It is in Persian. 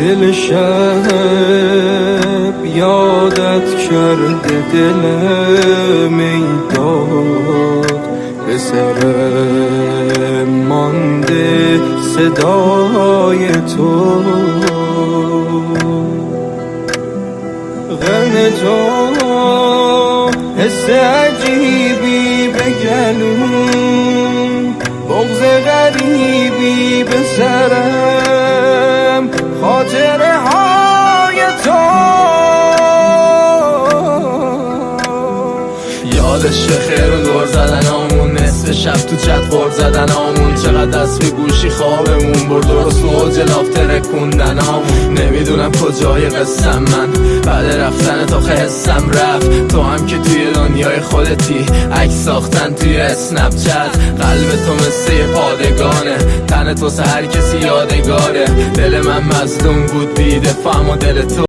دل شب یادت کرده، دلم ایداد به سرم مانده صدای تو، غم تو حس عجیبی به گلوم، بغض غریبی به سرم، خاطره های تو. یادش خیر و دور زدن آمون، نصف شب تو چت غور زدن آمون، چقدر دست به گوشی خوابمون برد، درست اوج لافتر کندن آمون. نمیدونم کجای قسم من بعد رفتن تا حسم رفت، تو هم که توی دنیای خودتی، عکس ساختن توی اسنپ چت، قلب تو مثل یه پادگانه، تن تو هر کسی یادگاره، دل من مظلوم بود بی دفاع و دل تو